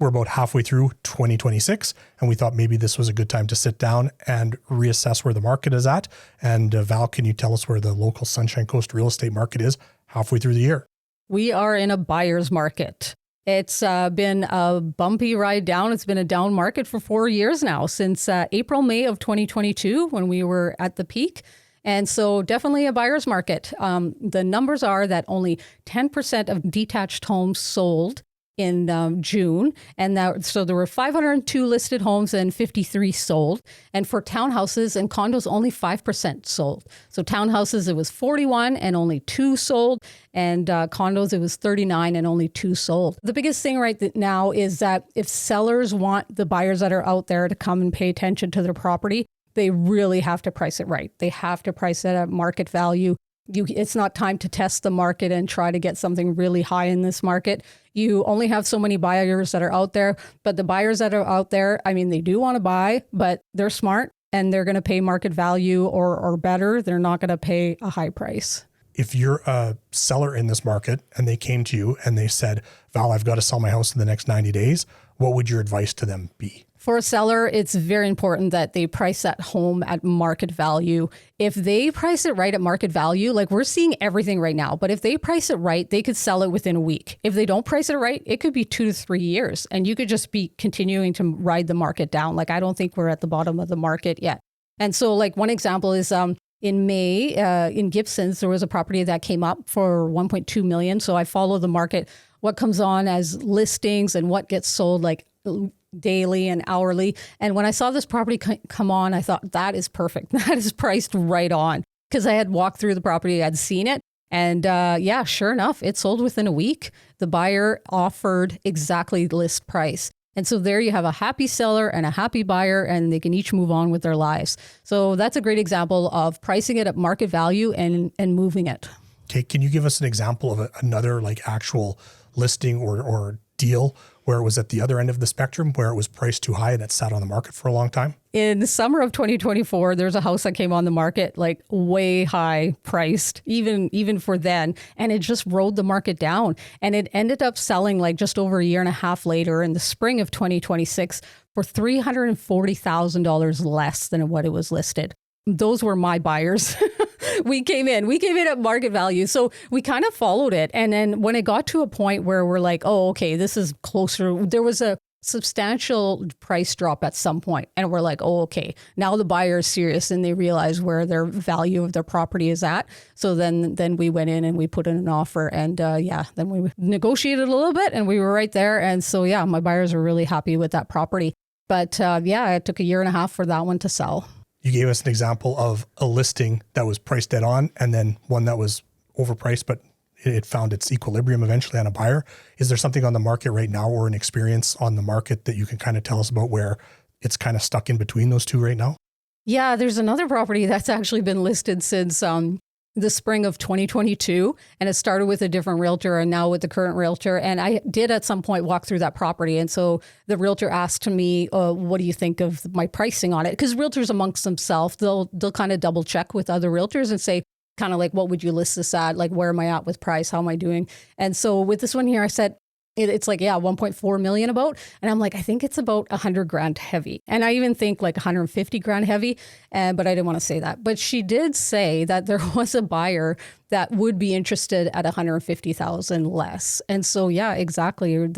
we're about halfway through 2026, and we thought maybe this was a good time to sit down and reassess where the market is at. And Val, can you tell us where the local Sunshine Coast real estate market is halfway through the year? We are in a buyer's market. It's been a bumpy ride down. It's been a down market for 4 years now, since April, May of 2022, when we were at the peak. And so definitely a buyer's market. The numbers are that only 10% of detached homes sold in June. And so there were 502 listed homes and 53 sold. And for townhouses and condos, only 5% sold. So townhouses, it was 41 and only 2 sold. And condos, it was 39 and only 2 sold. The biggest thing right now is that if sellers want the buyers that are out there to come and pay attention to their property, they really have to price it right. They have to price it at market value. It's not time to test the market and try to get something really high in this market. You only have so many buyers that are out there, but the buyers that are out there, I mean, they do want to buy, but they're smart and they're going to pay market value or better. They're not going to pay a high price. If you're a seller in this market and they came to you and they said, Val, I've got to sell my house in the next 90 days, what would your advice to them be? For a seller, it's very important that they price that home at market value. If they price it right at market value, like we're seeing everything right now, but if they price it right, they could sell it within a week. If they don't price it right, it could be 2 to 3 years, and you could just be continuing to ride the market down. Like, I don't think we're at the bottom of the market yet. And so like one example is in May, in Gibsons, there was a property that came up for 1.2 million. So I follow the market, what comes on as listings and what gets sold like daily and hourly. And when I saw this property come on, I thought, that is perfect. That is priced right on, because I had walked through the property, I'd seen it. And yeah, sure enough, it sold within a week. The buyer offered exactly list price. And so there you have a happy seller and a happy buyer, and they can each move on with their lives. So that's a great example of pricing it at market value and moving it. Okay, can you give us an example of another like actual listing or deal where it was at the other end of the spectrum, where it was priced too high and it sat on the market for a long time? In the summer of 2024, there's a house that came on the market like way high priced, even for then. And it just rode the market down. And it ended up selling like just over a year and a half later in the spring of 2026 for $340,000 less than what it was listed. Those were my buyers. We came in at market value. So we kind of followed it. And then when it got to a point where we're like, oh, okay, this is closer. There was a substantial price drop at some point. And we're like, oh, okay, now the buyer is serious and they realize where their value of their property is at. So then we went in and we put in an offer, and then we negotiated a little bit and we were right there. And so, yeah, my buyers were really happy with that property. But it took a year and a half for that one to sell. You gave us an example of a listing that was priced dead on and then one that was overpriced, but it found its equilibrium eventually on a buyer. Is there something on the market right now or an experience on the market that you can kind of tell us about where it's kind of stuck in between those two right now? Yeah, there's another property that's actually been listed since the spring of 2022, and it started with a different realtor and now with the current realtor. And I did at some point walk through that property. And so the realtor asked me, what do you think of my pricing on it? Because realtors amongst themselves, they'll kind of double check with other realtors and say, kind of like, what would you list this at? Like, where am I at with price? How am I doing? And so with this one here, I said, it's like, 1.4 million about. And I'm like, I think it's about 100 grand heavy. And I even think like 150 grand heavy, but I didn't want to say that. But she did say that there was a buyer that would be interested at 150,000 less. And so, yeah, exactly. And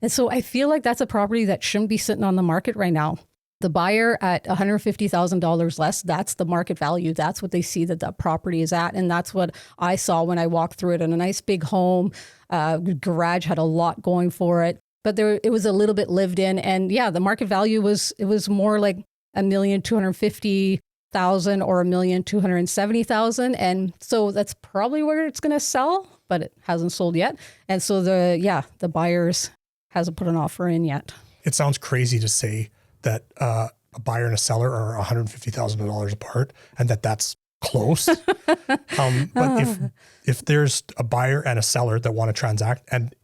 so I feel like that's a property that shouldn't be sitting on the market right now. The buyer at $150,000 less, that's the market value. That's what they see that property is at. And that's what I saw when I walked through it. In a nice big home, garage had a lot going for it, but it was a little bit lived in. And yeah, the market value was more like $1,250,000 or $1,270,000. And so that's probably where it's going to sell, but it hasn't sold yet. And so the buyers hasn't put an offer in yet. It sounds crazy to say that a buyer and a seller are $150,000 apart and that's close. But if there's a buyer and a seller that want to transact and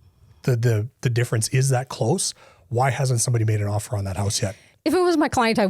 the difference is that close, why hasn't somebody made an offer on that house yet? If it was my client, I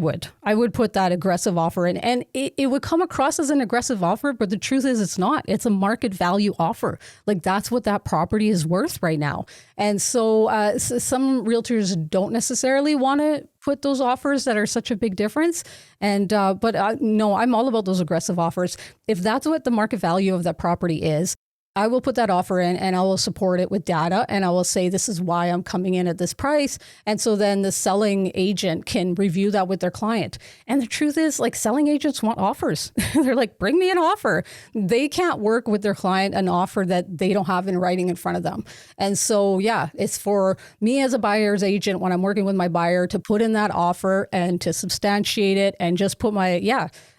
would put that aggressive offer in, and it would come across as an aggressive offer, but the truth is it's not. It's a market value offer. Like that's what that property is worth right now. And so some realtors don't necessarily want to put those offers that are such a big difference. And but no, I'm all about those aggressive offers. If that's what the market value of that property is, I will put that offer in and I will support it with data and I will say, this is why I'm coming in at this price. And so then the selling agent can review that with their client. And the truth is, like, selling agents want offers. They're like, bring me an offer. They can't work with their client an offer that they don't have in writing in front of them. And so, yeah, it's for me as a buyer's agent when I'm working with my buyer to put in that offer and to substantiate it and just put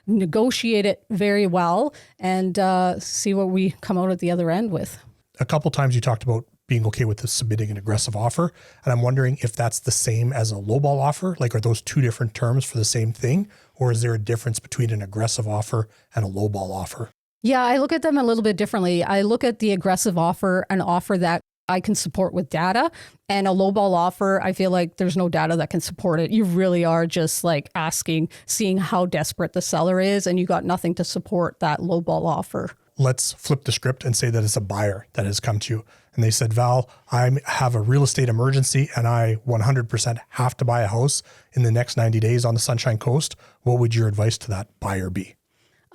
negotiate it very well and see what we come out at the other end with. A couple times you talked about being okay with submitting an aggressive offer. And I'm wondering if that's the same as a lowball offer. Like, are those two different terms for the same thing? Or is there a difference between an aggressive offer and a lowball offer? Yeah, I look at them a little bit differently. I look at the aggressive offer, an offer that I can support with data, and a lowball offer, I feel like there's no data that can support it. You really are just like seeing how desperate the seller is, and you got nothing to support that lowball offer. Let's flip the script and say that it's a buyer that has come to you and they said, Val, I have a real estate emergency and I 100% have to buy a house in the next 90 days on the Sunshine Coast. What would your advice to that buyer be?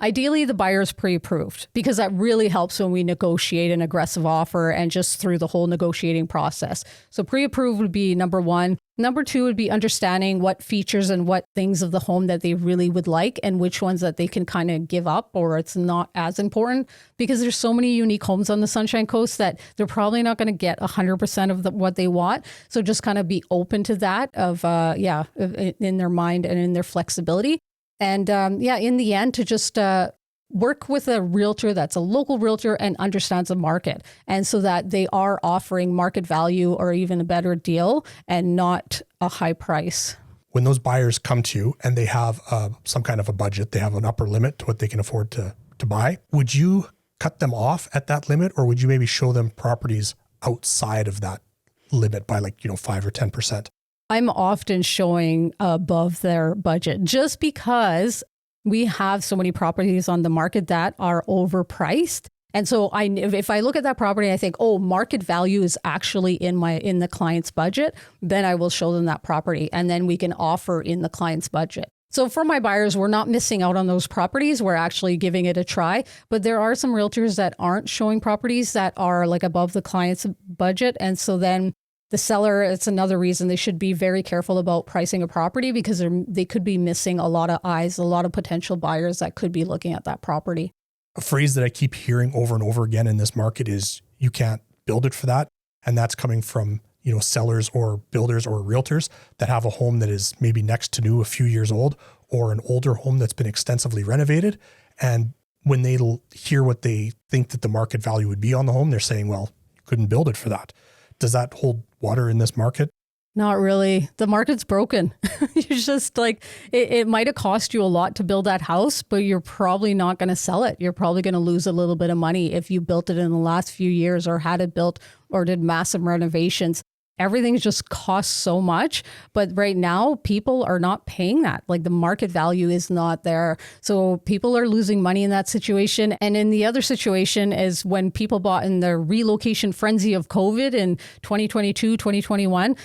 Ideally, the buyer's pre-approved, because that really helps when we negotiate an aggressive offer and just through the whole negotiating process. So pre-approved would be number one. Number two would be understanding what features and what things of the home that they really would like and which ones that they can kind of give up or it's not as important, because there's so many unique homes on the Sunshine Coast that they're probably not going to get 100% of what they want. So just kind of be open to that in their mind and in their flexibility. And in the end, to just work with a realtor that's a local realtor and understands the market. And so that they are offering market value or even a better deal and not a high price. When those buyers come to you and they have some kind of a budget, they have an upper limit to what they can afford to buy, would you cut them off at that limit, or would you maybe show them properties outside of that limit by 5 or 10%? I'm often showing above their budget just because we have so many properties on the market that are overpriced. And so if I look at that property, I think, oh, market value is actually in the client's budget, then I will show them that property and then we can offer in the client's budget. So for my buyers, we're not missing out on those properties. We're actually giving it a try. But there are some realtors that aren't showing properties that are like above the client's budget. And so then the seller, it's another reason they should be very careful about pricing a property, because they could be missing a lot of eyes, a lot of potential buyers that could be looking at that property. A phrase that I keep hearing over and over again in this market is you can't build it for that. And that's coming from, sellers or builders or realtors that have a home that is maybe next to new, a few years old, or an older home that's been extensively renovated. And when they hear what they think that the market value would be on the home, they're saying, well, you couldn't build it for that. Does that hold water in this market? Not really. The market's broken. You're just like, it might have cost you a lot to build that house, but you're probably not going to sell it. You're probably going to lose a little bit of money if you built it in the last few years or had it built or did massive renovations. Everything's just costs so much. But right now, people are not paying that. Like, the market value is not there. So people are losing money in that situation. And in the other situation is when people bought in the relocation frenzy of COVID in 2022, 2021,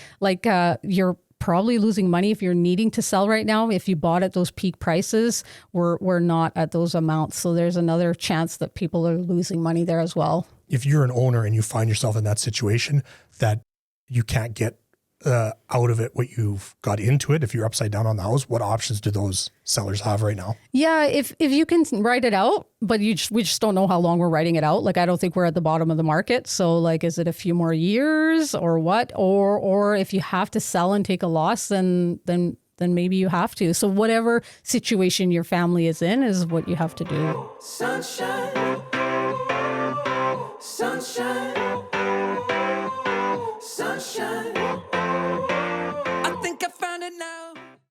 you're probably losing money if you're needing to sell right now. If you bought at those peak prices, we're not at those amounts. So there's another chance that people are losing money there as well. If you're an owner and you find yourself in that situation that you can't get out of it what you've got into it, if you're upside down on the house, what options do those sellers have right now? Yeah, if you can write it out, but we just don't know how long we're writing it out. Like, I don't think we're at the bottom of the market. So is it a few more years or what? Or if you have to sell and take a loss, then maybe you have to. So whatever situation your family is in is what you have to do. Sunshine.